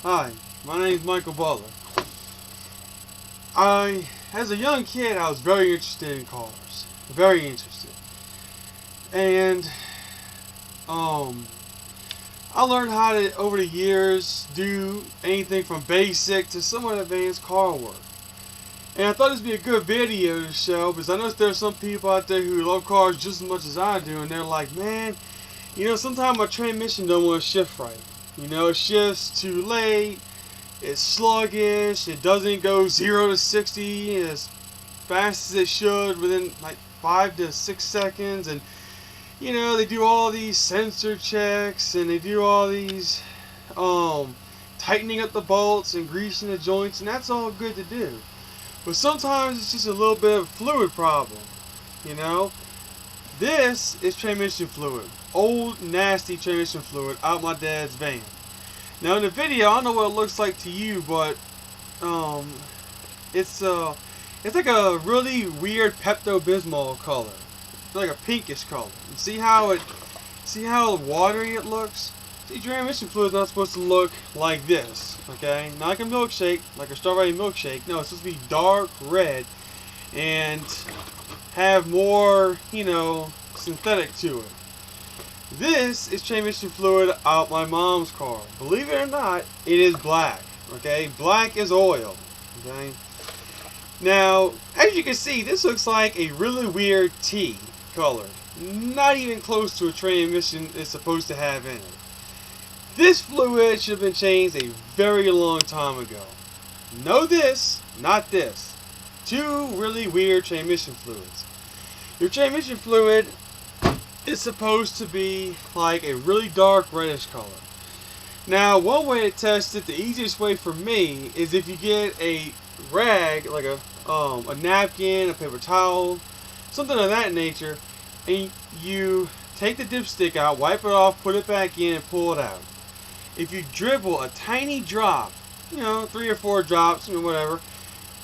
Hi, my name is Michael Butler. As a young kid, I was very interested in cars. Very interested. And, um, I learned how to, over the years, do anything from basic to somewhat advanced car work. And I thought this would be a good video to show because I know there's some people out there who love cars just as much as I do, and they're like, man, sometimes my transmission don't want to shift right. It shifts too late. It's sluggish. It doesn't go 0 to 60 as fast as it should within like 5 to 6 seconds. And they do all these sensor checks and they do all these tightening up the bolts and greasing the joints, and that's all good to do. But sometimes it's just a little bit of fluid problem. You know, this is transmission fluid, old nasty transmission fluid out my dad's van. Now in the video, I don't know what it looks like to you, but it's like a really weird Pepto-Bismol color. It's like a pinkish color. And see how watery it looks? See, transmission fluid is not supposed to look like this, okay? Not like a milkshake, like a strawberry milkshake. No, it's supposed to be dark red and have more, synthetic to it. This is transmission fluid out my mom's car. Believe it or not, it is black, okay? Black is oil, okay? Now, as you can see, this looks like a really weird tea color. Not even close to a transmission is supposed to have in it. This fluid should have been changed a very long time ago. No this, not this. Two really weird transmission fluids. Your transmission fluid is supposed to be like a really dark reddish color. Now, one way to test it, the easiest way for me, is if you get a rag, like a napkin, a paper towel, something of that nature, and you take the dipstick out, wipe it off, put it back in, and pull it out. If you dribble a tiny drop, 3 or 4 drops, whatever,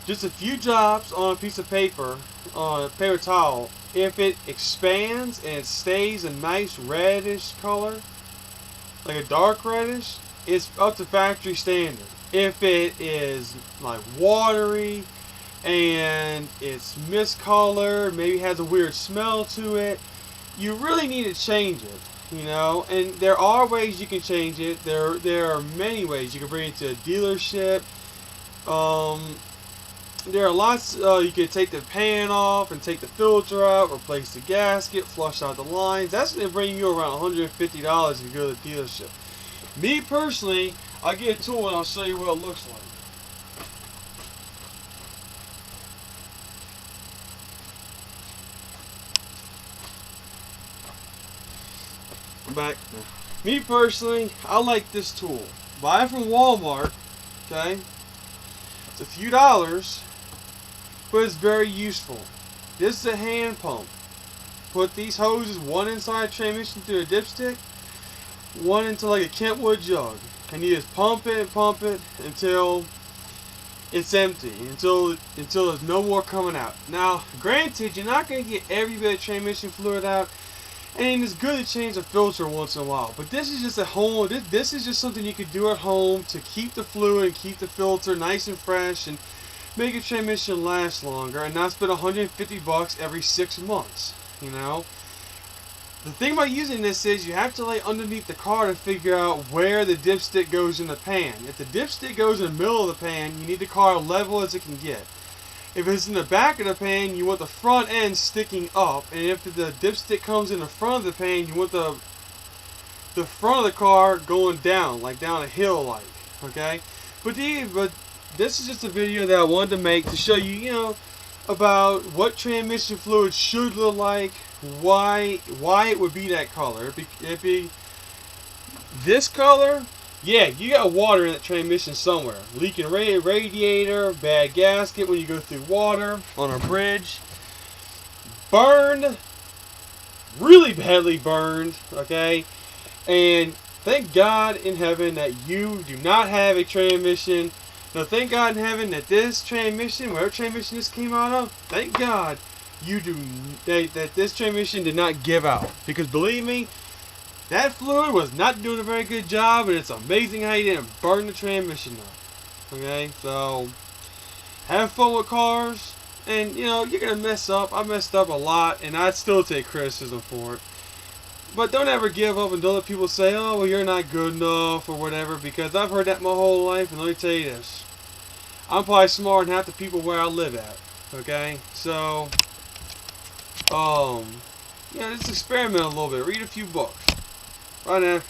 just a few drops on a piece of paper, on a paper towel, if it expands and it stays a nice reddish color, like a dark reddish, it's up to factory standard. If it is like watery and it's miscolored, maybe has a weird smell to it, you really need to change it. And there are ways you can change it. There are many ways. You can bring it to a dealership. There are lots. You can take the pan off and take the filter out, replace the gasket, flush out the lines. That's going to bring you around $150 if you go to the dealership. Me personally, I get a tool and I'll show you what it looks like. I'm back. Me personally, I like this tool. Buy it from Walmart. Okay, it's a few dollars, but it's very useful. This is a hand pump. Put these hoses, one inside transmission through a dipstick, one into like a Kentwood jug, and you just pump it until it's empty, until there's no more coming out. Now, granted, you're not going to get every bit of transmission fluid out, and it's good to change the filter once in a while. But this is just this is just something you could do at home to keep the fluid and keep the filter nice and fresh and make a transmission last longer and not spend $150 every 6 months. The thing about using this is you have to lay underneath the car to figure out where the dipstick goes in the pan. If the dipstick goes in the middle of the pan, you need the car level as it can get. If it's in the back of the pan, you want the front end sticking up, and if the dipstick comes in the front of the pan, you want the front of the car going down, like down a hill, okay? But this is just a video that I wanted to make to show you, about what transmission fluid should look like, why it would be that color. If be this color, yeah, you got water in that transmission somewhere. Leaking radiator, bad gasket when you go through water on a bridge. Burned, really badly burned, okay? And thank God in heaven that you do not have a transmission. Now, thank God in heaven that this transmission, whatever transmission this came out of, thank God that this transmission did not give out. Because believe me, That fluid was not doing a very good job, and it's amazing how you didn't burn the transmission up. Okay, so have fun with cars, and you know, you're gonna mess up. I messed up a lot, and I'd still take criticism for it. But don't ever give up and don't let people say, oh, well, you're not good enough or whatever, because I've heard that my whole life, and let me tell you this. I'm probably smarter than half the people where I live at. Okay? So, yeah, just experiment a little bit. Read a few books. Right now.